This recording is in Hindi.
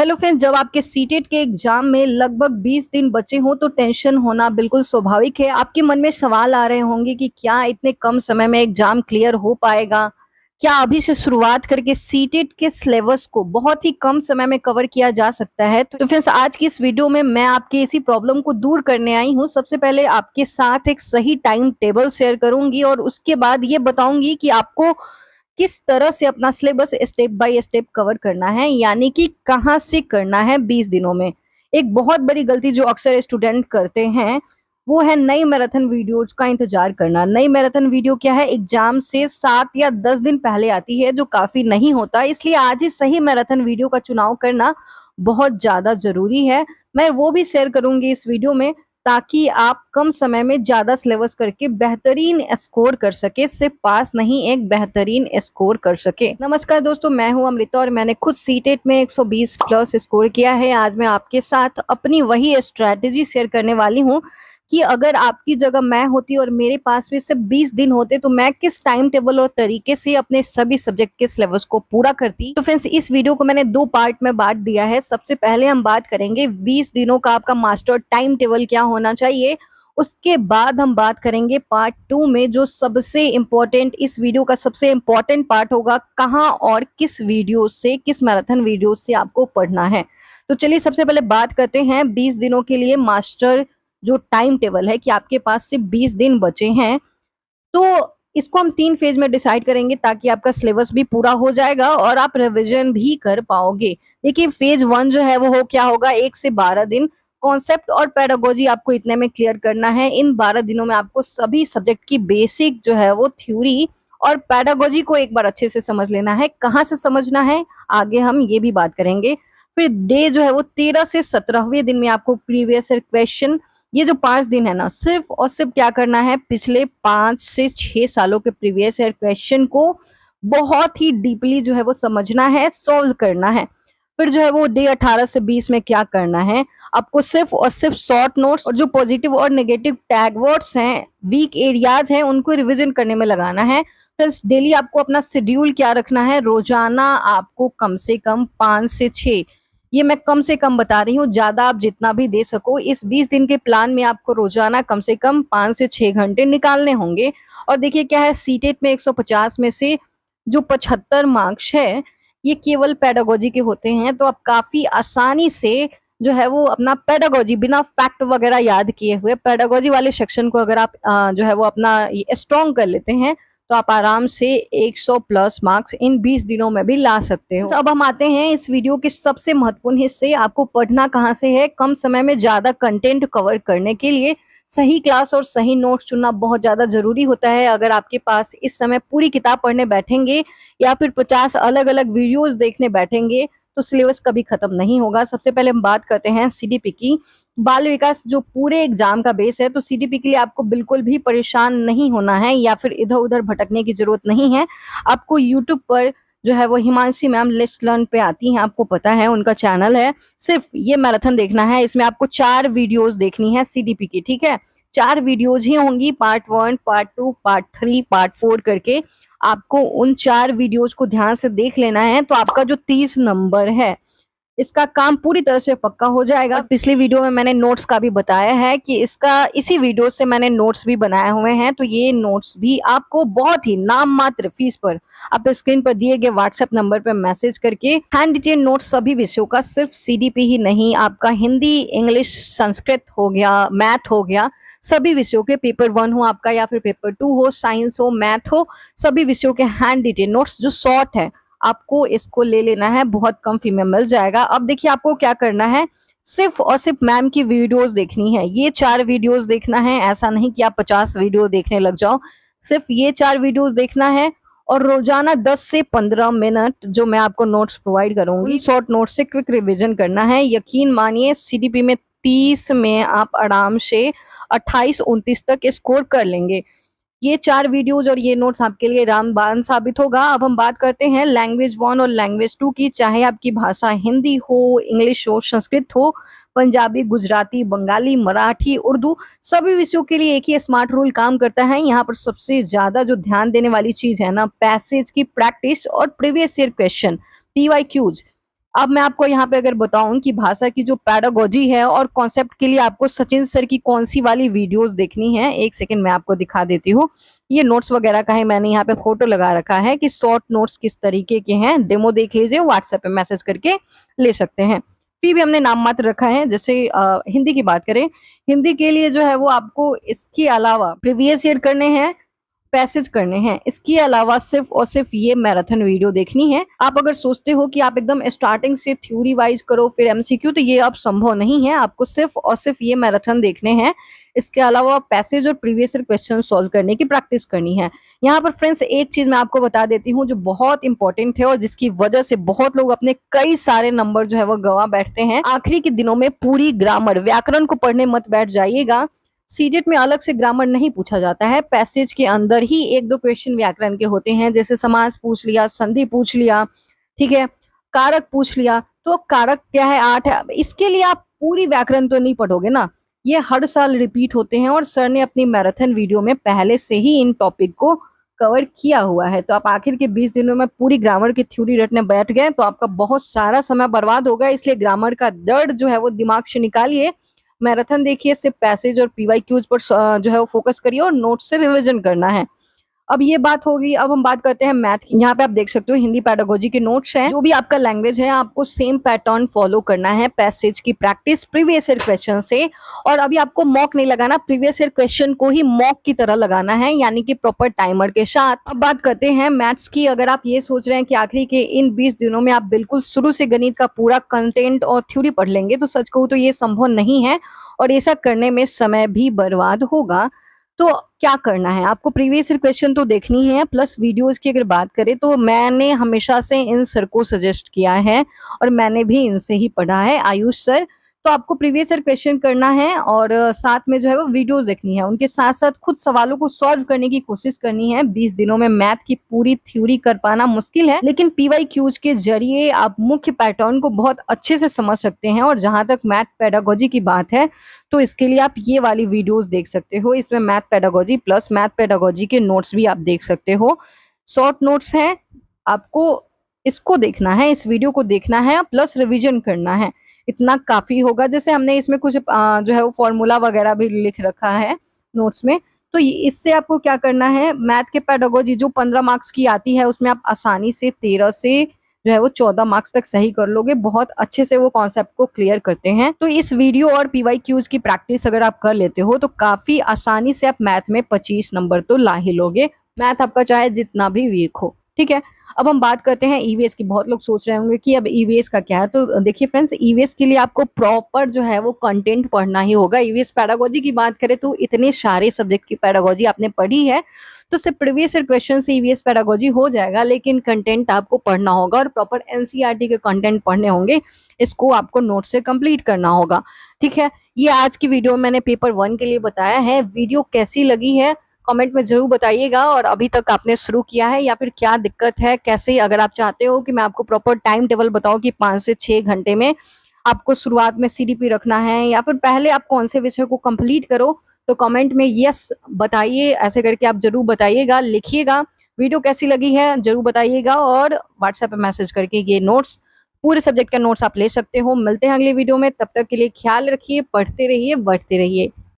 हेलो फ्रेंड्स, जब आपके सीटेट के एग्जाम में लगभग 20 दिन बचे हों तो टेंशन होना बिल्कुल स्वाभाविक है। आपके मन में सवाल आ रहे होंगे कि क्या इतने कम समय में एग्जाम क्लियर हो पाएगा? क्या अभी से शुरुआत करके सीटेट के सिलेबस को बहुत ही कम समय में कवर किया जा सकता है? तो फ्रेंड्स, आज की इस वीडियो में मैं आपकी इसी प्रॉब्लम को दूर करने आई हूँ। सबसे पहले आपके साथ एक सही टाइम टेबल शेयर करूंगी और उसके बाद ये बताऊंगी कि आपको किस तरह से अपना syllabus step by step cover करना है, यानी कि कहाँ से करना है 20 दिनों में। एक बहुत बड़ी गलती जो अक्सर स्टूडेंट करते हैं वो है नई मैराथन वीडियोज का इंतजार करना। नई मैराथन वीडियो क्या है, एग्जाम से 7 या 10 दिन पहले आती है, जो काफी नहीं होता। इसलिए आज ही सही मैराथन वीडियो का चुनाव करना बहुत ज्यादा जरूरी है। मैं वो भी शेयर करूंगी इस वीडियो में ताकि आप कम समय में ज्यादा सिलेबस करके बेहतरीन स्कोर कर सके, सिर्फ पास नहीं एक बेहतरीन स्कोर कर सके। नमस्कार दोस्तों, मैं हूं अमृता और मैंने खुद सीटेट में 120 प्लस स्कोर किया है। आज मैं आपके साथ अपनी वही स्ट्रैटेजी शेयर करने वाली हूं कि अगर आपकी जगह मैं होती और मेरे पास भी सिर्फ 20 दिन होते तो मैं किस टाइम टेबल और तरीके से अपने सभी सब्जेक्ट के सिलेबस को पूरा करती। तो फ्रेंड्स, इस वीडियो को मैंने 2 पार्ट में बांट दिया है। सबसे पहले हम बात करेंगे 20 दिनों का आपका मास्टर टाइम टेबल क्या होना चाहिए। उसके बाद हम बात करेंगे पार्ट 2 में, जो सबसे इम्पोर्टेंट, इस वीडियो का सबसे इम्पोर्टेंट पार्ट होगा, कहाँ और किस वीडियो से, किस मैराथन वीडियो से आपको पढ़ना है। तो चलिए सबसे पहले बात करते हैं 20 दिनों के लिए मास्टर जो टाइम टेबल है, कि आपके पास सिर्फ 20 दिन बचे हैं। तो इसको हम 3 फेज में डिसाइड करेंगे ताकि आपका सिलेबस भी पूरा हो जाएगा और आप रिवीजन भी कर पाओगे। देखिए, फेज 1 जो है वो क्या होगा, 1 से 12 दिन। कॉन्सेप्ट और पेडागोजी आपको इतने में क्लियर करना है। इन 12 दिनों में आपको सभी सब्जेक्ट की बेसिक जो है वो थ्योरी और पेडागोजी को एक बार अच्छे से समझ लेना है। कहाँ से समझना है आगे हम ये भी बात करेंगे। फिर डे जो है वो 13 से 17वें दिन में आपको प्रीवियस ईयर क्वेश्चन, ये जो 5 दिन है ना, सिर्फ और सिर्फ क्या करना है, पिछले 5 से 6 सालों के प्रीवियस ईयर क्वेश्चन को बहुत ही डीपली जो है वो समझना है, सॉल्व करना है। फिर जो है वो डे 18 से 20 में क्या करना है, आपको सिर्फ और सिर्फ शॉर्ट नोट्स और जो पॉजिटिव और नेगेटिव टैग वर्ड्स हैं, वीक एरियाज हैं, उनको रिवीजन करने में लगाना है। प्लस डेली आपको अपना शेड्यूल क्या रखना है, रोजाना आपको कम से कम 5 से 6, ये मैं कम से कम बता रही हूँ, ज्यादा आप जितना भी दे सको, इस 20 दिन के प्लान में आपको रोजाना कम से कम 5 से 6 घंटे निकालने होंगे। और देखिए क्या है, सीटेट में 150 में से जो 75 मार्क्स है ये केवल पेडागोजी के होते हैं। तो आप काफी आसानी से जो है वो अपना पेडागोजी बिना फैक्ट वगैरह याद किए हुए पेडागोजी वाले सेक्शन को अगर आप जो है वो अपना स्ट्रॉन्ग कर लेते हैं तो आप आराम से 100 प्लस मार्क्स इन 20 दिनों में भी ला सकते हो। अब हम आते हैं इस वीडियो के सबसे महत्वपूर्ण हिस्से, आपको पढ़ना कहाँ से है। कम समय में ज्यादा कंटेंट कवर करने के लिए सही क्लास और सही नोट्स चुनना बहुत ज्यादा जरूरी होता है। अगर आपके पास इस समय पूरी किताब पढ़ने बैठेंगे या फिर 50 अलग अलग वीडियोस देखने बैठेंगे तो सिलेबस कभी खत्म नहीं होगा। सबसे पहले हम बात करते हैं सीडीपी की। बाल विकास जो पूरे एग्जाम का बेस है, तो सीडीपी के लिए आपको बिल्कुल भी परेशान नहीं होना है या फिर इधर उधर भटकने की जरूरत नहीं है। आपको यूट्यूब पर जो है वो हिमांशी मैम लिस्ट लर्न पे आती हैं, आपको पता है उनका चैनल है। सिर्फ ये मैराथन देखना है, इसमें आपको 4 वीडियोस देखनी है सीडीपी की, ठीक है। 4 वीडियोज ही होंगी, पार्ट 1, पार्ट 2, पार्ट 3, पार्ट 4 करके। आपको उन 4 वीडियोज को ध्यान से देख लेना है, तो आपका जो 30 नंबर है इसका काम पूरी तरह से पक्का हो जाएगा। और पिछली वीडियो में मैंने नोट्स का भी बताया है कि इसी वीडियो से मैंने नोट्स भी बनाए हुए हैं, तो ये नोट्स भी आपको बहुत ही नाम मात्र फीस पर आप स्क्रीन पर दिए गए व्हाट्सएप नंबर पर मैसेज करके हैंड रिटेन नोट्स सभी विषयों का, सिर्फ सीडीपी ही नहीं, आपका हिंदी, इंग्लिश, संस्कृत हो गया, मैथ हो गया, सभी विषयों के, पेपर 1 हो आपका या फिर पेपर 2 हो, साइंस हो, मैथ हो, सभी विषयों के हैंड रिटेन नोट्स जो शॉर्ट है आपको इसको ले लेना है, बहुत कम फी में मिल जाएगा। अब देखिए आपको क्या करना है, सिर्फ और सिर्फ मैम की वीडियोस देखनी है। ये 4 वीडियोस देखना है, ऐसा नहीं कि आप 50 वीडियो देखने लग जाओ। सिर्फ ये 4 वीडियोस देखना है और रोजाना 10 से 15 मिनट जो मैं आपको नोट्स प्रोवाइड करूंगी, शॉर्ट नोट्स से क्विक रिवीजन करना है। यकीन मानिए सीडीपी में 30 में आप आराम से 28-29 तक स्कोर कर लेंगे। ये 4 वीडियोज और ये नोट्स आपके लिए रामबाण साबित होगा। अब हम बात करते हैं लैंग्वेज 1 और लैंग्वेज 2 की। चाहे आपकी भाषा हिंदी हो, इंग्लिश हो, संस्कृत हो, पंजाबी, गुजराती, बंगाली, मराठी, उर्दू, सभी विषयों के लिए एक ही स्मार्ट रूल काम करता है। यहाँ पर सबसे ज्यादा जो ध्यान देने वाली चीज है ना, पैसेज की प्रैक्टिस और प्रीवियस ईयर क्वेश्चन, पीवाईक्यूज, अब मैं आपको यहाँ पे अगर बताऊं कि भाषा की जो पैडागोजी है और कॉन्सेप्ट के लिए आपको सचिन सर की कौन सी वाली वीडियोस देखनी है, एक सेकंड मैं आपको दिखा देती हूँ। ये नोट्स वगैरह का है, मैंने यहाँ पे फोटो लगा रखा है कि शॉर्ट नोट्स किस तरीके के हैं, डेमो देख लीजिए, व्हाट्सएप पे मैसेज करके ले सकते हैं। फी भी हमने नाम मात्र रखा है। जैसे हिंदी की बात करें, हिंदी के लिए जो है वो आपको इसके अलावा प्रीवियस ईयर करने हैं, पैसेज करने हैं, इसके अलावा सिर्फ और सिर्फ ये मैराथन वीडियो देखनी है। आप अगर सोचते हो कि आप एकदम स्टार्टिंग से थ्योरी वाइज करो फिर एमसीक्यू, तो ये अब संभव नहीं है। आपको सिर्फ और सिर्फ ये मैराथन देखने हैं, इसके अलावा पैसेज और प्रीवियस ईयर क्वेश्चन सॉल्व करने की प्रैक्टिस करनी है। यहाँ पर फ्रेंड्स एक चीज मैं आपको बता देती हूँ जो बहुत इंपॉर्टेंट है और जिसकी वजह से बहुत लोग अपने कई सारे नंबर जो है वो गंवा बैठते हैं। आखिरी के दिनों में पूरी ग्रामर व्याकरण को पढ़ने मत बैठ जाइएगा। सीटेट में अलग से ग्रामर नहीं पूछा जाता है, पैसेज के अंदर ही एक दो क्वेश्चन व्याकरण के होते हैं, जैसे समास पूछ लिया, संधि पूछ लिया, ठीक है, कारक पूछ लिया। तो कारक क्या है, 8 है। इसके लिए आप पूरी व्याकरण तो नहीं पढ़ोगे ना, ये हर साल रिपीट होते हैं और सर ने अपनी मैराथन वीडियो में पहले से ही इन टॉपिक को कवर किया हुआ है। तो आप आखिर के 20 दिनों में पूरी ग्रामर की थ्योरी रटने बैठ गए तो आपका बहुत सारा समय बर्बाद होगा। इसलिए ग्रामर का दर्द जो है वो दिमाग से निकालिए, मैराथन देखिए, सिर्फ पैसेज और पीवाई क्यूज पर जो है वो फोकस करिए और नोट से रिवीजन करना है। अब ये बात होगी, अब हम बात करते हैं मैथ की। यहाँ पे आप देख सकते हो हिंदी पैडागोजी के नोट्स हैं। जो भी आपका लैंग्वेज है आपको सेम पैटर्न फॉलो करना है, पैसेज की प्रैक्टिस प्रीवियस ईयर क्वेश्चन से। और अभी आपको मॉक नहीं लगाना, प्रीवियस ईयर क्वेश्चन को ही मॉक की तरह लगाना है, यानी कि प्रॉपर टाइमर के साथ। अब बात करते हैं मैथ्स की। अगर आप ये सोच रहे हैं कि आखिरी के इन 20 दिनों में आप बिल्कुल शुरू से गणित का पूरा कंटेंट और थ्योरी पढ़ लेंगे, तो सच कहूँ तो ये संभव नहीं है और ऐसा करने में समय भी बर्बाद होगा। तो क्या करना है, आपको प्रीवियस ईयर क्वेश्चन तो देखनी है, प्लस वीडियोस की अगर बात करें तो मैंने हमेशा से इन सर को सजेस्ट किया है और मैंने भी इनसे ही पढ़ा है, आयुष सर। तो आपको प्रीवियस ईयर क्वेश्चन करना है और साथ में जो है वो वीडियोस देखनी है, उनके साथ साथ खुद सवालों को सॉल्व करने की कोशिश करनी है। 20 दिनों में मैथ की पूरी थ्योरी कर पाना मुश्किल है, लेकिन पीवाई क्यूज के जरिए आप मुख्य पैटर्न को बहुत अच्छे से समझ सकते हैं। और जहां तक मैथ पेडागोजी की बात है तो इसके लिए आप ये वाली वीडियोस देख सकते हो, इसमें math pedagogy plus math pedagogy के नोट्स भी आप देख सकते हो। शॉर्ट नोट्स हैं, आपको इसको देखना है, इस वीडियो को देखना है प्लस रिवीजन करना है, इतना काफी होगा। जैसे हमने इसमें कुछ जो है वो फॉर्मूला वगैरह भी लिख रखा है नोट्स में। तो इससे आपको क्या करना है, मैथ के पेडागोजी जो 15 मार्क्स की आती है उसमें आप आसानी से 13 से जो है वो 14 मार्क्स तक सही कर लोगे, बहुत अच्छे से वो कॉन्सेप्ट को क्लियर करते हैं। तो इस वीडियो और पीवाई क्यूज की प्रैक्टिस अगर आप कर लेते हो तो काफी आसानी से आप मैथ में 25 नंबर तो ला ही लोगे, मैथ आपका चाहे जितना भी वीक हो, ठीक है। अब हम बात करते हैं ईवीएस की। बहुत लोग सोच रहे होंगे कि अब ईवीएस का क्या है, तो देखिए फ्रेंड्स, ईवीएस के लिए आपको प्रॉपर जो है वो कंटेंट पढ़ना ही होगा। ईवीएस पैडागोजी की बात करें तो इतने सारे सब्जेक्ट की पैडागोजी आपने पढ़ी है तो सिर्फ प्रीवियस ईयर क्वेश्चन से ईवीएस पैडागोजी हो जाएगा, लेकिन कंटेंट आपको पढ़ना होगा और प्रॉपर एनसीईआरटी के कंटेंट पढ़ने होंगे, इसको आपको नोट से कंप्लीट करना होगा, ठीक है। ये आज की वीडियो मैंने पेपर 1 के लिए बताया है। वीडियो कैसी लगी है कमेंट में जरूर बताइएगा, और अभी तक आपने शुरू किया है या फिर क्या दिक्कत है, कैसे, अगर आप चाहते हो कि मैं आपको प्रॉपर टाइम टेबल बताऊं कि 5 से 6 घंटे में आपको शुरुआत में सीडीपी रखना है या फिर पहले आप कौन से विषय को कंप्लीट करो, तो कमेंट में यस बताइए, ऐसे करके आप जरूर बताइएगा, लिखिएगा। वीडियो कैसी लगी है जरूर बताइएगा और व्हाट्सएप पे मैसेज करके ये नोट्स, पूरे सब्जेक्ट का नोट्स आप ले सकते हो। मिलते हैं अगले वीडियो में, तब तक के लिए ख्याल रखिए, पढ़ते रहिए, बढ़ते रहिए।